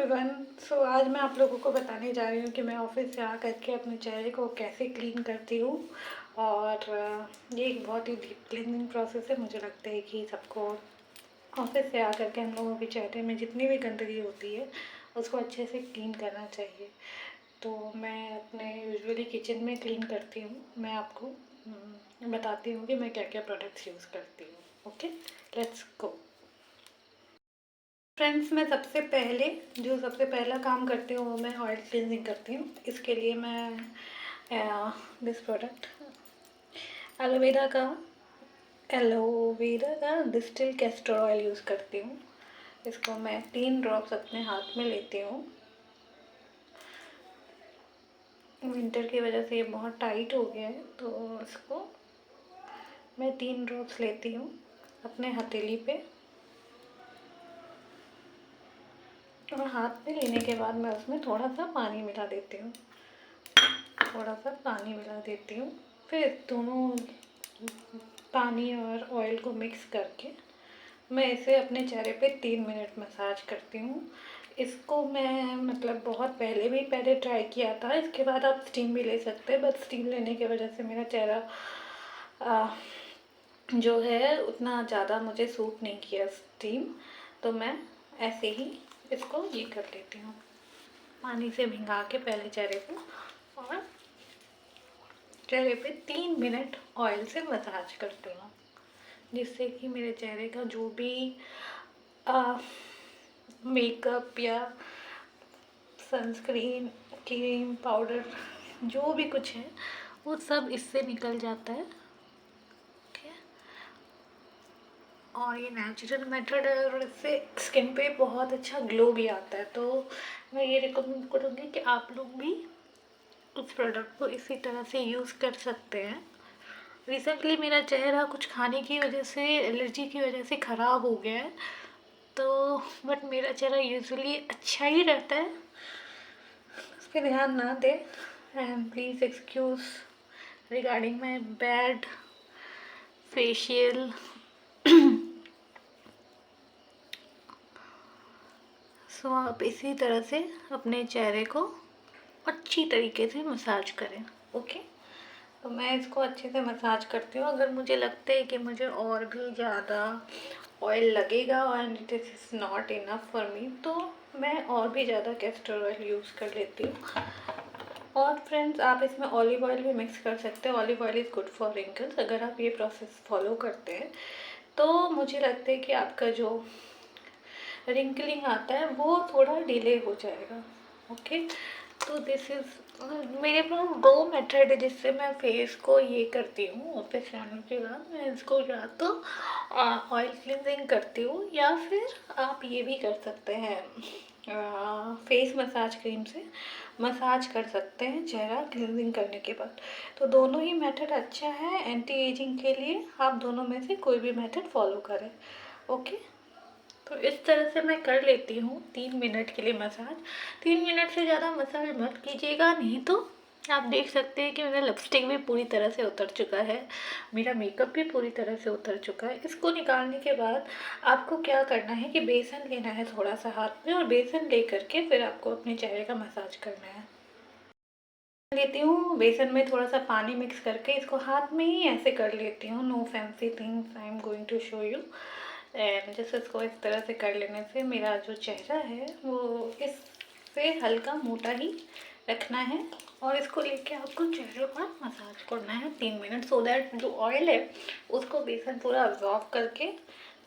Everyone. सो आज मैं आप लोगों को बताने जा रही हूँ कि मैं ऑफिस से आ करके अपने चेहरे को कैसे क्लीन करती हूँ। और ये एक बहुत ही डीप क्लीनिंग प्रोसेस है। मुझे लगता है कि सबको ऑफिस से आ करके हम लोगों के चेहरे में जितनी भी गंदगी होती है उसको अच्छे से क्लीन करना चाहिए। तो मैं अपने यूजुअली किचन में क्लीन करती हूँ। मैं आपको बताती हूँ कि मैं क्या क्या प्रोडक्ट्स यूज़ करती हूँ। Okay, let's go. फ्रेंड्स, मैं सबसे पहला काम करती हूँ वो मैं ऑयल क्लींजिंग करती हूँ। इसके लिए मैं दिस प्रोडक्ट एलोवेरा का डिस्टिल कैस्टर ऑयल यूज़ करती हूँ। इसको मैं 3 ड्रॉप्स अपने हाथ में लेती हूँ। विंटर की वजह से ये बहुत टाइट हो गया है, तो इसको मैं 3 ड्रॉप्स लेती हूँ अपने हथेली पे। और हाथ में लेने के बाद मैं उसमें थोड़ा सा पानी मिला देती हूँ। फिर दोनों पानी और ऑयल को मिक्स करके मैं इसे अपने चेहरे पे 3 मिनट मसाज करती हूँ। इसको मैं पहले ट्राई किया था। इसके बाद आप स्टीम भी ले सकते हैं, बट स्टीम लेने की वजह से मेरा चेहरा जो है उतना ज़्यादा मुझे सूट नहीं किया स्टीम। तो मैं ऐसे ही इसको ये कर लेती हूँ, पानी से भिंगा के पहले चेहरे को, और चेहरे पे 3 मिनट ऑयल से मसाज करती हूँ, जिससे कि मेरे चेहरे का जो भी मेकअप या सनस्क्रीन, क्रीम, पाउडर, जो भी कुछ है वो सब इससे निकल जाता है। ठीक है, और ये नेचुरल मेथड है और इससे स्किन पे बहुत अच्छा ग्लो भी आता है। तो मैं ये रिकमेंड करूँगी कि आप लोग भी उस प्रोडक्ट को इसी तरह से यूज़ कर सकते हैं। रिसेंटली मेरा चेहरा कुछ खाने की वजह से, एलर्जी की वजह से ख़राब हो गया है। तो बट मेरा चेहरा यूजुअली अच्छा ही रहता है, उस पर ध्यान ना दें। And please excuse regarding my bad facial. So आप इसी तरह से अपने चेहरे को अच्छी तरीके से मसाज करें। ओके, तो मैं इसको अच्छे से मसाज करती हूँ। अगर मुझे लगता है कि मुझे और भी ज़्यादा ऑयल लगेगा and it is not enough for me, तो मैं और भी ज़्यादा कैस्टर ऑयल यूज़ कर लेती हूँ। और फ्रेंड्स, आप इसमें ऑलिव ऑयल भी मिक्स कर सकते हैं। Olive oil is good for wrinkles. अगर आप ये प्रोसेस फॉलो करते हैं तो मुझे लगता है कि आपका जो रिंकलिंग आता है वो थोड़ा डिले हो जाएगा। ओके, तो दिस इज़ मेरे पास 2 मेथड है जिससे मैं फेस को ये करती हूँ। ऑफिस जाने के बाद मैं इसको या तो ऑयल क्लींजिंग करती हूँ, या फिर आप ये भी कर सकते हैं, फेस मसाज क्रीम से मसाज कर सकते हैं चेहरा क्लींजिंग करने के बाद। तो दोनों ही मेथड अच्छा है एंटी एजिंग के लिए। आप दोनों में से कोई भी मेथड फॉलो करें। ओके, तो इस तरह से मैं कर लेती हूँ 3 मिनट के लिए मसाज। 3 मिनट से ज़्यादा मसाज मत कीजिएगा, नहीं तो आप देख सकते हैं कि मेरा लिपस्टिक भी पूरी तरह से उतर चुका है, मेरा मेकअप भी पूरी तरह से उतर चुका है। इसको निकालने के बाद आपको क्या करना है कि बेसन लेना है थोड़ा सा हाथ में, और बेसन ले करके फिर आपको अपने चेहरे का मसाज करना है। लेती हूँ बेसन में थोड़ा सा पानी मिक्स करके, इसको हाथ में ही ऐसे कर लेती हूँ। No fancy things I am going to show you. And जैसे इसको इस तरह से कर लेने से मेरा जो चेहरा है वो इससे हल्का मोटा ही रखना है, और इसको लेके आपको चेहरे पर मसाज करना है 3 मिनट, सो दैट जो ऑयल है उसको बेसन पूरा अब्जॉर्ब करके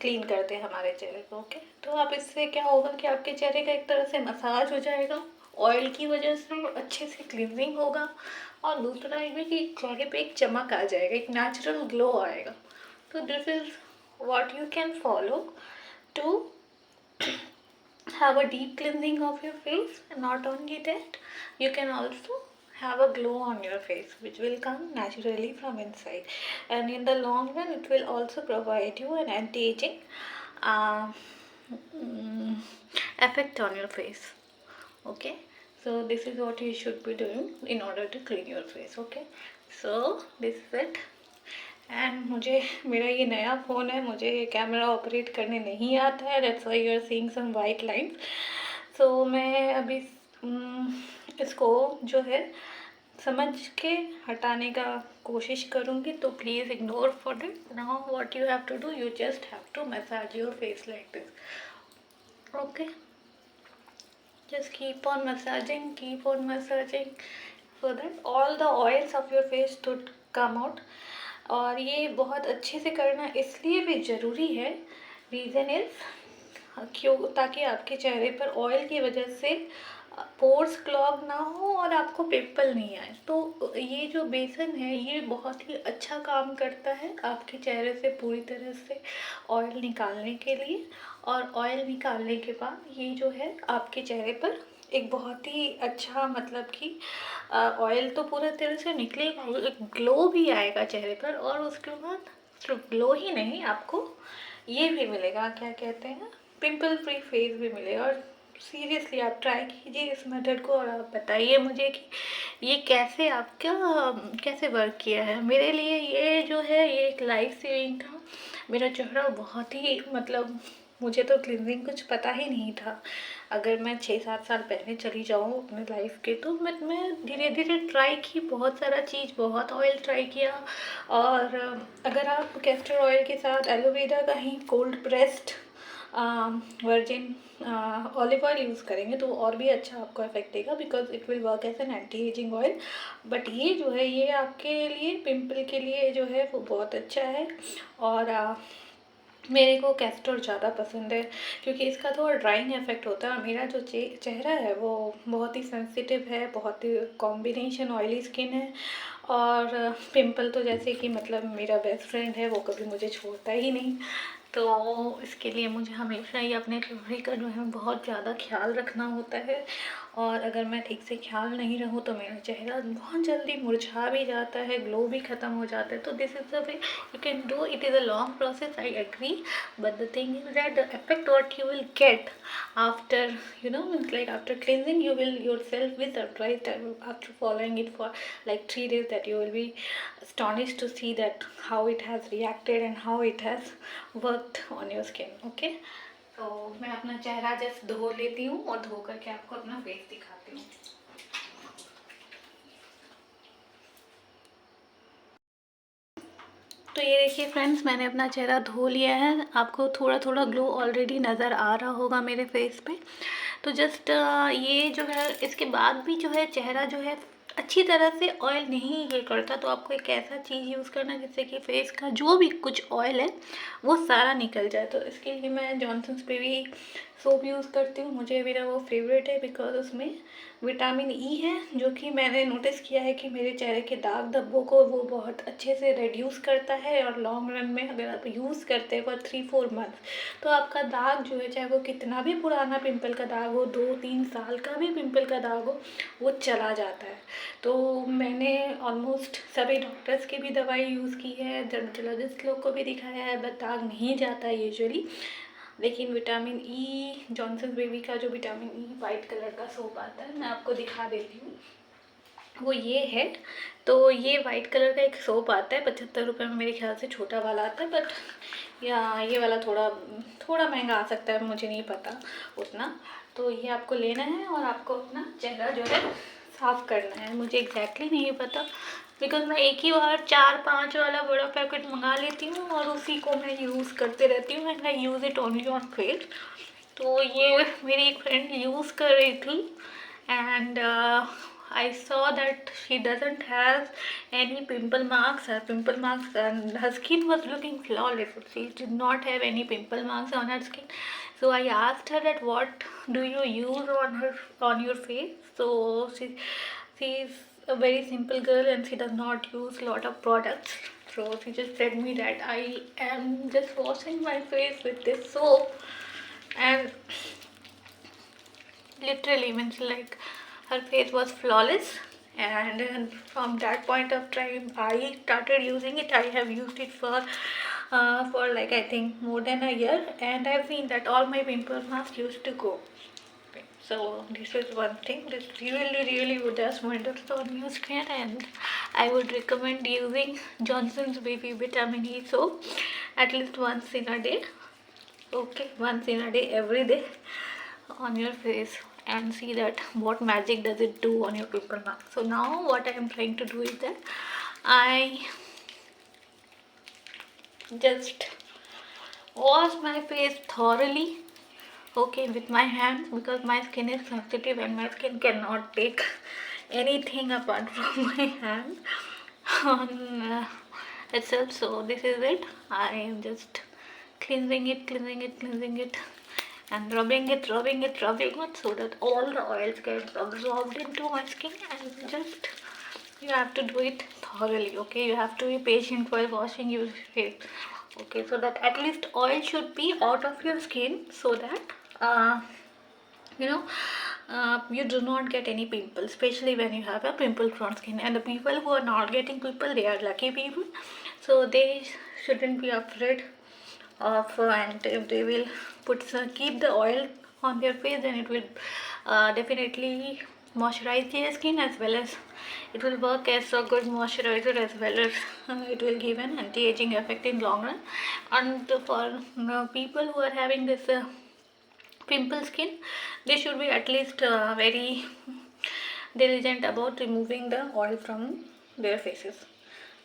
क्लीन कर दे हमारे चेहरे को। ओके, तो आप इससे क्या होगा कि आपके चेहरे का एक तरह से मसाज हो जाएगा, ऑयल की वजह से अच्छे से क्लीनिंग होगा, और दूसरा ये कि चेहरे पे एक चमक आ जाएगा, एक नेचुरल ग्लो आएगा। तो this is what you can follow to have a deep cleansing of your face. Not only that, you can also have a glow on your face which will come naturally from inside, and in the long run it will also provide you an anti-aging uh, effect on your face. Okay, so this is what you should be doing in order to clean your face. Okay, so this is it. And मुझे मेरा ये नया phone है, मुझे camera operate करने नहीं आता है, that's why you are seeing some white lines. So मैं अभी इसको जो है समझ के हटाने का कोशिश करूँगी, तो please ignore for it. Now what you have to do, you just have to massage your face like this, okay. just keep on massaging so that all the oils of your face to come out। और ये बहुत अच्छे से करना इसलिए भी ज़रूरी है, रीज़न इज़ क्यों, ताकि आपके चेहरे पर ऑयल की वजह से पोर्स क्लॉग ना हो और आपको पिंपल नहीं आए। तो ये जो बेसन है ये बहुत ही अच्छा काम करता है आपके चेहरे से पूरी तरह से ऑयल निकालने के लिए। और ऑयल निकालने के बाद ये जो है आपके चेहरे पर एक बहुत ही अच्छा, मतलब कि ऑयल तो पूरा तरह से निकलेगा, एक ग्लो भी आएगा चेहरे पर। और उसके बाद सिर्फ ग्लो ही नहीं, आपको ये भी मिलेगा, क्या कहते हैं, पिंपल फ्री फेस भी मिलेगा। और सीरियसली आप ट्राई कीजिए इस मेथड को और आप बताइए मुझे कि ये कैसे आपका कैसे वर्क किया है। मेरे लिए ये जो है ये एक लाइफ सेविंग था। मेरा चेहरा बहुत ही, मतलब मुझे तो क्लिनजिंग कुछ पता ही नहीं था। अगर मैं 6-7 साल पहले चली जाऊँ अपने लाइफ के, तो मैं धीरे धीरे ट्राई की बहुत सारा चीज़, बहुत ऑयल ट्राई किया। और अगर आप कैस्टर ऑयल के साथ एलोवेरा का ही cold pressed virgin olive oil use करेंगे तो और भी अच्छा आपको इफेक्ट देगा, because it will work as an anti ageing oil. But ये जो है ये आपके लिए पिंपल के लिए जो है वो बहुत अच्छा है। और मेरे को कैस्टर ज़्यादा पसंद है क्योंकि इसका थोड़ा ड्राइंग इफेक्ट होता है। और मेरा जो चेहरा है वो बहुत ही सेंसिटिव है, बहुत ही कॉम्बिनेशन ऑयली स्किन है। और पिंपल तो जैसे कि मतलब मेरा बेस्ट फ्रेंड है, वो कभी मुझे छोड़ता ही नहीं। तो इसके लिए मुझे हमेशा ही अपने चेहरे का जो है बहुत ज़्यादा ख्याल रखना होता है। और अगर मैं ठीक से ख्याल नहीं रहूँ तो मेरा चेहरा बहुत जल्दी मुरझा भी जाता है, ग्लो भी ख़त्म हो जाता है। तो this is the way you can do. It is a long process, I agree, but the thing is that the effect what you will get after, you know, it's like after cleansing you will yourself be surprised after following it for like 3 days, that you will be astonished to see that how it has reacted and how it has worked on your skin, okay। तो मैं अपना चेहरा just धो लेती हूँ और धो करके आपको अपना फेस दिखाती हूँ। तो ये देखिए फ्रेंड्स, मैंने अपना चेहरा धो लिया है। आपको थोड़ा थोड़ा ग्लो ऑलरेडी नज़र आ रहा होगा मेरे फेस पे। तो जस्ट ये जो है इसके बाद भी जो है चेहरा जो है अच्छी तरह से ऑयल नहीं ये करता, तो आपको एक ऐसा चीज़ यूज़ करना जिससे कि फेस का जो भी कुछ ऑयल है वो सारा निकल जाए। तो इसके लिए मैं जॉनसन्स बेबी सोप यूज़ करती हूँ। मुझे मेरा वो फेवरेट है बिकॉज उसमें विटामिन ई है, जो कि मैंने नोटिस किया है कि मेरे चेहरे के दाग धब्बों को वो बहुत अच्छे से रिड्यूस करता है। और लॉन्ग रन में अगर आप यूज़ करते हैं फॉर 3-4 मंथ तो आपका दाग जो है, चाहे वो कितना भी पुराना पिंपल का दाग हो, 2-3 साल का भी पिंपल का दाग हो, वो चला जाता है। तो मैंने ऑलमोस्ट सभी डॉक्टर्स की भी दवाई यूज़ की है, डर्मेटोलॉजिस्ट लोग को भी दिखाया है, बट दाग नहीं जाता है यूजुअली। लेकिन विटामिन ई, जॉनसन्स बेबी का जो विटामिन ई वाइट कलर का सोप आता है, मैं आपको दिखा देती हूँ, वो ये है। तो ये वाइट कलर का एक सोप आता है, 75 रुपये में मेरे ख्याल से छोटा वाला आता है, बट या ये वाला थोड़ा थोड़ा महंगा आ सकता है, मुझे नहीं पता उतना। तो ये आपको लेना है और आपको अपना चेहरा जो है साफ़ करना है। मुझे एग्जैक्टली नहीं पता बिकॉज मैं एक ही बार 4-5 वाला बड़ा पैकेट मंगा लेती हूँ और उसी को मैं यूज़ करते रहती हूँ, and I use it only on face. तो ये मेरी एक फ्रेंड यूज़ कर रही थी and I saw that she doesn't have any pimple marks and her skin was looking flawless. She did not have any pimple marks on her skin. So I asked her that what do you use on your face. So she is a very simple girl and she does not use lot of products. So she just said me that I am just washing my face with this soap, and literally means like her face was flawless. And from that point of time I started using it. I have used it for like I think more than a year, and I've seen that all my pimple marks used to go. So this is one thing that really would does wonders on your skin, and I would recommend using Johnson's Baby Vitamin E soap at least once in a day. Okay, once in a day, every day on your face. and see that what magic does it do on your pimple mark. So now what I am trying to do is that I just wash my face thoroughly, okay, with my hands, because my skin is sensitive and my skin cannot take anything apart from my hand on itself. So this is it. I am just cleansing it, and rubbing it, so that all the oils get absorbed into my skin. And just, you have to do it thoroughly, okay? You have to be patient while washing your face, okay? So that at least oil should be out of your skin, so that you know you do not get any pimples, especially when you have a pimple prone skin. And the people who are not getting pimple, they are lucky people, so they shouldn't be afraid of and if they will keep the oil on their face, then it will definitely moisturize their skin, as well as it will work as a good moisturizer, as well as it will give an anti-aging effect in long run. And for people who are having this pimple skin, they should be at least very diligent about removing the oil from their faces.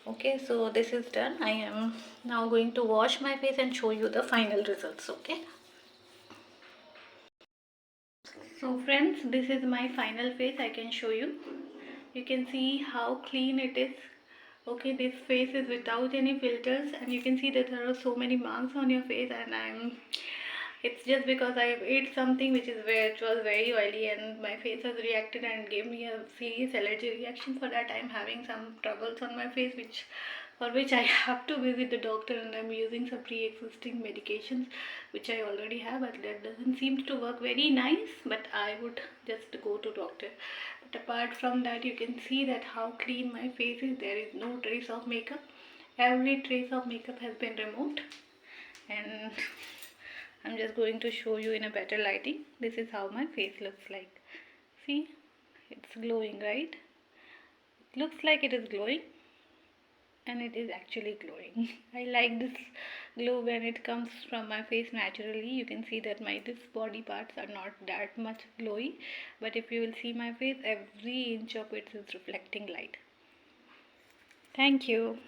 Okay, so this is done. I am now going to wash my face and show you the final results. Okay, so friends, this is my final face. I can show you. You can see how clean it is. Okay, this face is without any filters, and you can see that there are so many marks on your face, and it's just because I ate something which was very oily, and my face has reacted and gave me a serious allergy reaction. For that, I'm having some troubles on my face, for which I have to visit the doctor, and I'm using some pre-existing medications which I already have, but that doesn't seem to work very nice. But I would just go to doctor. But apart from that, you can see that how clean my face is. There is no trace of makeup. Every trace of makeup has been removed, and I'm just going to show you in a better lighting. This is how my face looks like. See, it's glowing, right? It looks like it is glowing, and it is actually glowing. I like this glow when it comes from my face naturally. You can see that this body parts are not that much glowy, but if you will see my face, every inch of it is reflecting light. Thank you.